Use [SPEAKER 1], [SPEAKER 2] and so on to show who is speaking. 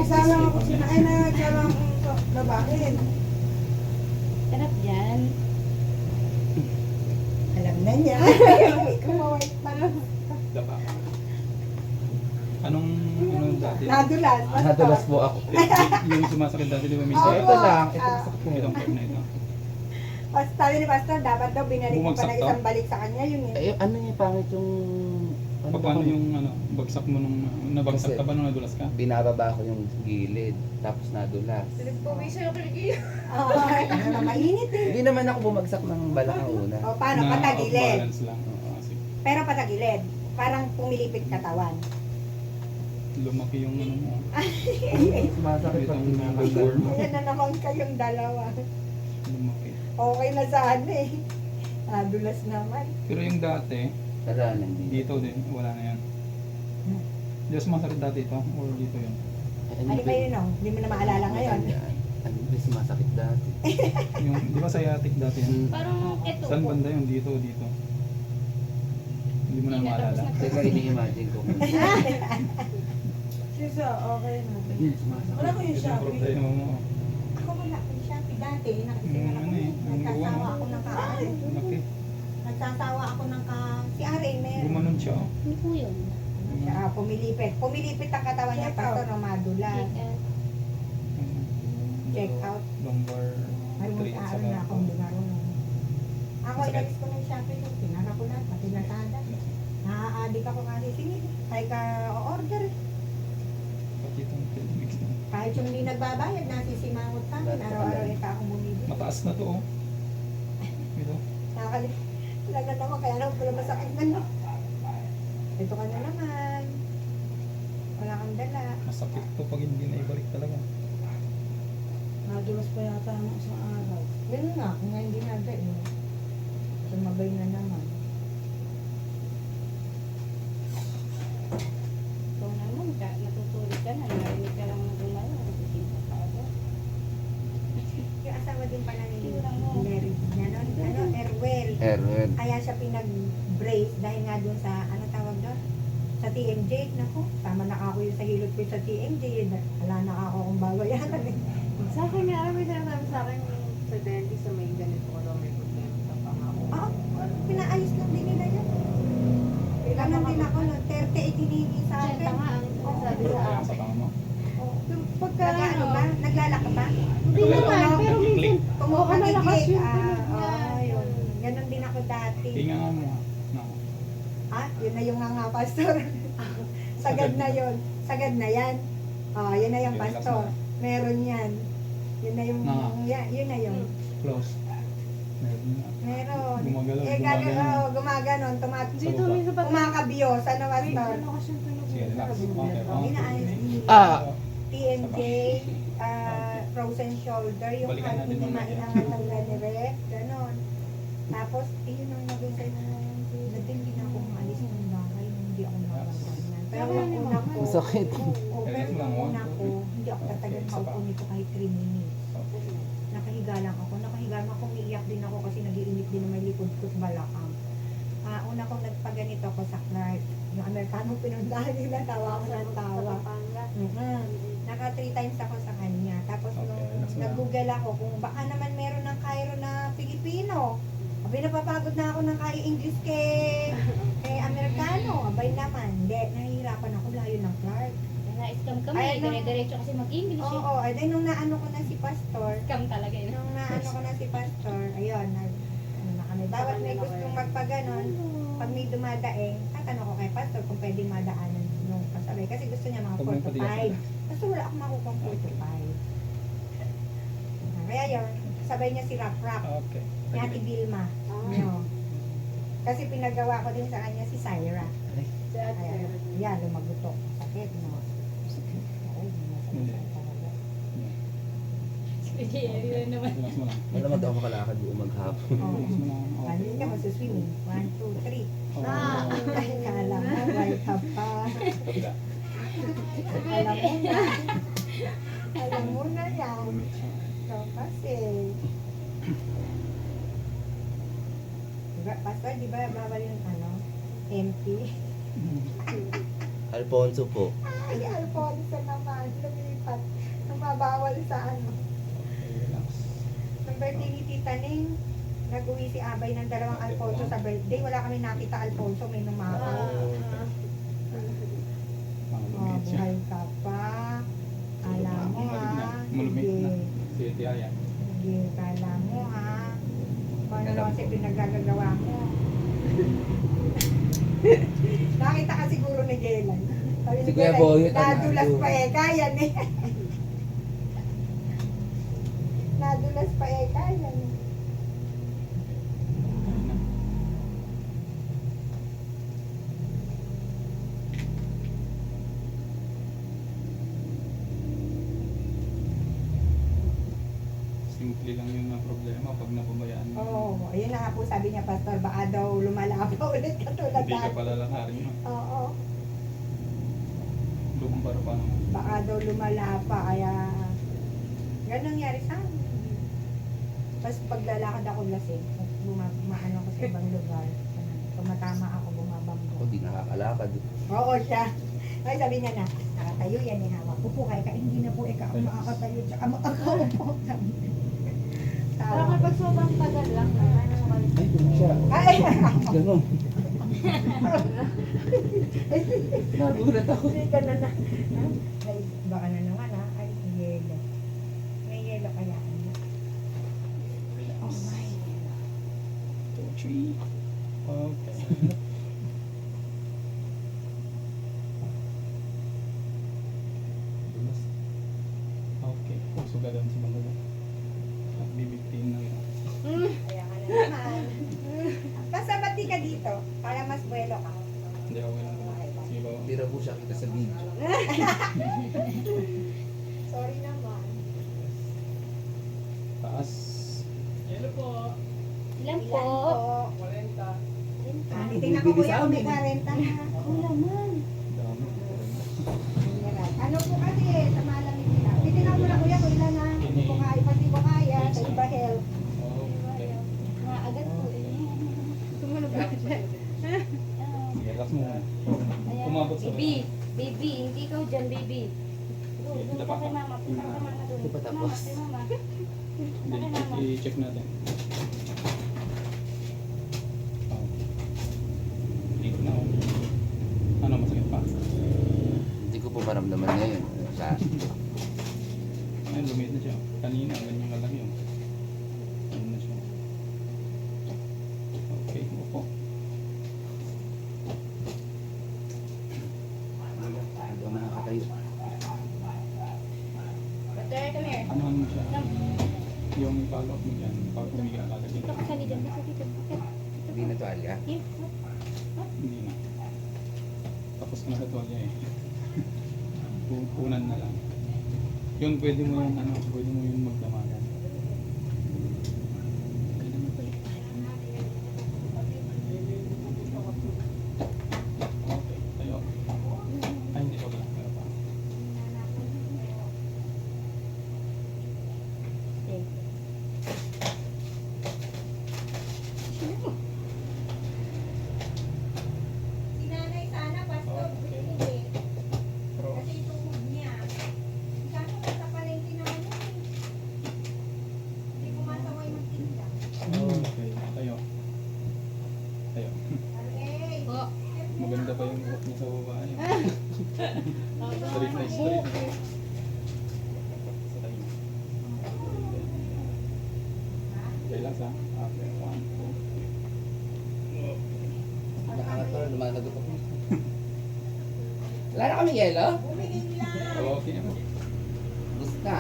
[SPEAKER 1] Nakisala ako ay nakisala akong labahin.
[SPEAKER 2] Sarap yan.
[SPEAKER 1] Alam na niya. Kumaway pa.
[SPEAKER 3] Dapa. Anong dati?
[SPEAKER 1] Nadulas.
[SPEAKER 4] Nadulas po ako.
[SPEAKER 3] Yung sumasakit dati, di ba, Miss?
[SPEAKER 1] Oo.
[SPEAKER 4] Ito lang, ito sakit ko.
[SPEAKER 3] Itong part na ito.
[SPEAKER 1] Sabi ni Pastor, dapat daw binalik mo pa
[SPEAKER 3] Bumagsak
[SPEAKER 1] na
[SPEAKER 3] to?
[SPEAKER 1] isang balik sa kanya yun eh.
[SPEAKER 4] Eh, ano niya pangit yung... Ano ba
[SPEAKER 3] Paano
[SPEAKER 4] kung-
[SPEAKER 3] yung bagsak mo nung nabagsak
[SPEAKER 4] Kasi-
[SPEAKER 3] ka ba nung nadulas ka?
[SPEAKER 4] Binababa ko yung gilid, tapos nadulas.
[SPEAKER 1] Oo, ano na mainit eh.
[SPEAKER 4] Hindi naman ako bumagsak ng balakang una.
[SPEAKER 1] O paano, patagilid.
[SPEAKER 3] Balance lang. Oo, sige.
[SPEAKER 1] Pero patagilid. Parang pumilipit katawan.
[SPEAKER 3] Lumaki yung ano mo.
[SPEAKER 4] Sumasakit pag
[SPEAKER 3] Itong
[SPEAKER 4] hinahagal.
[SPEAKER 3] worm.
[SPEAKER 1] Ayan na naman kayong dalawa.
[SPEAKER 3] Lumaki.
[SPEAKER 1] Okay na sana eh. Nadulas naman.
[SPEAKER 3] Pero yung dati,
[SPEAKER 4] Wala na, hindi.
[SPEAKER 3] dito din, wala na yan. Di ba sumasakit dati ito? Or dito yun?
[SPEAKER 1] Ano ba yun oh? Hindi mo na maalala ngayon.
[SPEAKER 4] Ano ba sumasakit dati?
[SPEAKER 3] Yung, di ba sciatic dati yan?
[SPEAKER 2] Parang ito.
[SPEAKER 3] Saan banda yun? Dito, dito. Hindi mo na maalala.
[SPEAKER 4] Teka, ini-imagine ko.
[SPEAKER 1] Sisa, okay na.
[SPEAKER 4] Sumasakit.
[SPEAKER 1] Wala ko yung
[SPEAKER 3] Ito yung
[SPEAKER 1] Shopee.
[SPEAKER 3] problema mo.
[SPEAKER 1] Ako wala ko yung Shopee dati. Nakisinan ako.
[SPEAKER 3] Ano eh,
[SPEAKER 1] Nagsasawa ako ng kaano.
[SPEAKER 3] Laki.
[SPEAKER 1] Nagsasawa ako ng ka... Si Ari, meron.
[SPEAKER 3] Gumanon siya. Oh.
[SPEAKER 2] Hindi po yun.
[SPEAKER 1] Pumilipit. Pumilipit ang katawan niya, Pastor, no, madulas. Check out.
[SPEAKER 3] Lumbar
[SPEAKER 1] Ay, mo
[SPEAKER 3] treat
[SPEAKER 1] sa
[SPEAKER 3] sa
[SPEAKER 1] araw na akong di marunong. Ako,
[SPEAKER 3] Masakit.
[SPEAKER 1] inalis ko ng Shopee ko. Pinara ko lahat, pati nasada. Na-addict ako kasi. Sige, kahit ka o-order.
[SPEAKER 3] Pati itong mix na.
[SPEAKER 1] Kahit yung hindi nagbabayad, nasisimangot pa. Araw-araw ito akong bumibili.
[SPEAKER 3] Mataas na to oh. Ito.
[SPEAKER 1] Nakakalit. Talaga naman, kaya naman pala masakit na no. Ito ka na naman. Wala kang dala.
[SPEAKER 3] Masakit to pag hindi na ibalik talaga.
[SPEAKER 1] Nadulas pa yata ng isang araw. Ganun nga, kung nga hindi naga eh. Sumabay na naman.
[SPEAKER 2] Ikaw naman, natutulog ka na. Narinig ka lang ng gumalaw. Nagising ka pa agad.
[SPEAKER 1] Yung asawa din pala ni
[SPEAKER 2] Tingnan mo.
[SPEAKER 1] Mary, ano, Erwel.
[SPEAKER 4] Erwin.
[SPEAKER 1] Kaya siya pinag-brace dahil nga doon sa, ano tawag doon? Sa TMJ. Naku, tama na ako yung sa hilot ko sa TMJ. Wala na ako kung babayaran eh.
[SPEAKER 5] Sa akin nga, alam mo yung sinasabi sa akin sa dentist na may ganito ko daw may problema sa pangako.
[SPEAKER 1] Oo, pinaayos lang din nila yan. Ganun din ako noon, 38 hinihingi sa akin.
[SPEAKER 2] Senta nga ang sinasabi
[SPEAKER 3] Pero
[SPEAKER 2] sa
[SPEAKER 3] kaya
[SPEAKER 2] akin.
[SPEAKER 3] sa panga mo.
[SPEAKER 5] Yung pagka
[SPEAKER 1] Nag-ano ba? Naglalaka ba?
[SPEAKER 5] Hindi naman, pero minsan,
[SPEAKER 1] Kumuha ng
[SPEAKER 5] malakas
[SPEAKER 1] click.
[SPEAKER 5] yung
[SPEAKER 1] Yun. Ganun din ako dati.
[SPEAKER 3] Hinga nga mo. No.
[SPEAKER 1] Yun na yung nga pastor. Sagad na yun. Sagad na yan. Yun na yung
[SPEAKER 3] Relax
[SPEAKER 1] pastor.
[SPEAKER 3] na.
[SPEAKER 1] Meron yan. Yun na yung,
[SPEAKER 3] Nga.
[SPEAKER 1] yun na yung.
[SPEAKER 3] Close. Meron na.
[SPEAKER 1] Meron.
[SPEAKER 3] Gumagalaw,
[SPEAKER 1] Eh, gumaganon.
[SPEAKER 5] dito
[SPEAKER 3] Sa
[SPEAKER 5] minsan pag
[SPEAKER 1] Kumakabiyos. Ano, pastor?
[SPEAKER 5] ano kasi yung tunog
[SPEAKER 3] Sige, relax. Okay.
[SPEAKER 1] Inaayos din. TMJ, frozen shoulder, yung
[SPEAKER 3] Balikan
[SPEAKER 1] hand
[SPEAKER 3] natin
[SPEAKER 1] hindi
[SPEAKER 3] mamaya.
[SPEAKER 1] mainangat ng ganire, ganon. Tapos, yun ang naging sa'yo na hindi na ako umalis ng bahay, hindi ako nakaganyan. Pero ang una ko,
[SPEAKER 4] Masakit.
[SPEAKER 1] oo, pero ang una ko, hindi ako tatagal maupo nito kahit 3 minutes. Nakahiga lang ako, umiiyak din ako kasi nag-iinit din na may likod ko sa balakang. Una kong nagpaganito ako sa Clark, yung Amerikanong pinundahan nila, tawa ako ng tawa. Naka 3 times ako sa kanya. Tapos
[SPEAKER 3] Okay,
[SPEAKER 1] nung
[SPEAKER 3] that's na.
[SPEAKER 1] nag-google ako kung baka naman meron ng Cairo na Pilipino. Abay, napapagod na ako ng kaya English kay Amerikano. Abay naman. Hindi, nahihirapan ako layo ng Clark.
[SPEAKER 2] Na-scam kami.
[SPEAKER 1] Ay, ano?
[SPEAKER 2] Dire-diretso kasi mag-English. eh.
[SPEAKER 1] Oo, ay nung naano ko na si Pastor,
[SPEAKER 2] Scam talaga yun.
[SPEAKER 1] nung naano ko na si Pastor, ayun, ano na kami. Bawat may gustong magpaganon, pag may dumadaing, tatanong ko kay Pastor kung pwedeng madaanan nung kasabay. Kasi gusto niya mga 4 to 5. Kasi wala akong makukong 4 to 5. Kaya yun, sabay niya si Rap Rap,
[SPEAKER 3] Okay.
[SPEAKER 1] ni Ate Vilma. No. Kasi pinagawa ko din sa kanya si Syra. Ayan, yan, lumagutok. Sakit, no? Ay,
[SPEAKER 3] Hindi.
[SPEAKER 1] masakit talaga.
[SPEAKER 2] Sige, yun naman.
[SPEAKER 3] Relax mo lang.
[SPEAKER 4] Malamad ako makalakad buong maghapon.
[SPEAKER 1] Oo.
[SPEAKER 3] Relax mo lang.
[SPEAKER 1] Kanin ka, masuswimming. 1, 2, 3.
[SPEAKER 3] Oo.
[SPEAKER 1] Ay, kala mo, white up pa.
[SPEAKER 3] Kabila.
[SPEAKER 1] Alam mo na. Alam mo na yan. So, kasi. Diba, Pastor, di ba bawal yung MP?
[SPEAKER 4] Alfonso po.
[SPEAKER 1] Ay, Alfonso naman. Lumipat bawal sa ano.
[SPEAKER 3] Okay, relax.
[SPEAKER 1] Nung birthday ni Tita Ning, nag-uwi si Abay ng 2 Alfonso sa birthday. Wala kami nakita Alfonso, may numakaw. Oh,
[SPEAKER 3] Malumit siya.
[SPEAKER 1] buhay ka pa. Alam mo ha.
[SPEAKER 3] Malumit na.
[SPEAKER 1] Sige.
[SPEAKER 3] Si Ate Aya.
[SPEAKER 1] Sige, kala mo ha. Kung ano naman kasi pinagagagawa mo. Nakita ka siguro ni Jelan. Sabi ni
[SPEAKER 4] Si Kuya
[SPEAKER 1] Jelan,
[SPEAKER 4] Boyet,
[SPEAKER 1] nadulas
[SPEAKER 4] ano?
[SPEAKER 1] pa eh, kaya eh. Nadulas pa eh, kaya eh.
[SPEAKER 3] Ayun na. Simple lang yung problema pag napabayaan mo.
[SPEAKER 1] Oo, ayun na nga po sabi niya, Pastor, baka daw lumala pa ulit katulad
[SPEAKER 3] Hindi ka
[SPEAKER 1] dati.
[SPEAKER 3] pala lakarin mo.
[SPEAKER 1] Oo,
[SPEAKER 3] Lumbar pa naman.
[SPEAKER 1] baka daw lumala pa, kaya ganun nangyari sa akin. Tapos paglalakad ako lasing, maano ako sa ibang lugar, tumatama ako,
[SPEAKER 4] Ako
[SPEAKER 1] bumabanggo.
[SPEAKER 4] di nakakalakad.
[SPEAKER 1] Oo siya. Ay sabi niya na, nakatayo yan eh hawak. Upo ka, hindi na po ikaw ang makakatayo, tsaka makakaupo.
[SPEAKER 5] Parang
[SPEAKER 1] Tawa.
[SPEAKER 5] kapag sobrang tagal lang, ano naman.
[SPEAKER 4] Ay, ganun siya.
[SPEAKER 1] Ay,
[SPEAKER 4] Ganun. Nagulat ako.
[SPEAKER 1] hindi ka na na. Ay, baka na naman ha. Ay, may yelo. May yelo kaya.
[SPEAKER 3] Relax.
[SPEAKER 1] Oh my.
[SPEAKER 3] 2, 3. Okay. Dulas. Okay. Sugadan sa mga at bibigtiin na yun.
[SPEAKER 1] Kaya ka na naman. Basta bati ka dito, para mas buwelo ka.
[SPEAKER 3] Hindi ako lang. Sige ba?
[SPEAKER 4] Hindi raw po siya kita sa video.
[SPEAKER 1] Sorry naman.
[SPEAKER 3] Taas.
[SPEAKER 2] Ilan
[SPEAKER 1] Ilan
[SPEAKER 2] po?
[SPEAKER 1] po?
[SPEAKER 2] 40.
[SPEAKER 1] Ah, titingnan ko
[SPEAKER 4] Bibili
[SPEAKER 1] kuya
[SPEAKER 4] sa
[SPEAKER 1] kung may
[SPEAKER 4] amin.
[SPEAKER 1] 40 na. Oo naman.
[SPEAKER 3] Dami.
[SPEAKER 1] Ano po kasi, sa malamig nila. Titingnan mo na kuya kung ilan na. Hindi ko kaya, pati ko kaya, sa iba health.
[SPEAKER 3] Okay.
[SPEAKER 2] Maagat po eh.
[SPEAKER 5] Sumunod ba siya?
[SPEAKER 3] Sige, relax mo muna. Umabot sa
[SPEAKER 2] Baby, baby, hindi ka dyan, baby. Doon, doon
[SPEAKER 3] Dapa
[SPEAKER 2] ka kay
[SPEAKER 3] ka.
[SPEAKER 2] mama. Punta ka kay mama doon.
[SPEAKER 4] Di pa tapos.
[SPEAKER 2] Kay mama,
[SPEAKER 3] Hindi, i-check natin. Oh. Dito na ako. Ano, masakit pa?
[SPEAKER 4] Hindi ko po maramdaman ngayon. Sa
[SPEAKER 3] Ayun, lumit na siya. Kanina, ganyan ka lang yun. Ayun na siya. Okay, upo.
[SPEAKER 4] hindi ako nakakatayo.
[SPEAKER 2] Butter, come here.
[SPEAKER 3] Ano siya? Yung follow up mo dyan, pag humiga ka lagi.
[SPEAKER 2] Dito ka sa dito, dito.
[SPEAKER 4] Hindi na tuwalya.
[SPEAKER 3] Hindi na. Tapos ka na sa tuwalya eh. Punan na lang. Yun, pwede mo yun, pwede mo yun magdamagan. Okay, tayo. Ay, hindi ko ba? Meron pa.
[SPEAKER 1] Si nanay sana, Pastor,
[SPEAKER 3] Okay.
[SPEAKER 1] hindi.
[SPEAKER 3] Cross.
[SPEAKER 1] Kasi tuhod niya. Kaso nasa palengke naman yun eh. Hindi kumasaway magtinda.
[SPEAKER 3] Okay, tayo. Tayo.
[SPEAKER 1] Okay.
[SPEAKER 2] Po.
[SPEAKER 3] Maganda pa yung buhok niya sa babae. Straight na straight. Sa tayo. Relax ha. Okay, 1, 2.
[SPEAKER 4] Nakakatawa, lumalagot ako. Wala na kami yelo?
[SPEAKER 1] Bumili lang.
[SPEAKER 3] Okay na po.
[SPEAKER 4] Gusto na.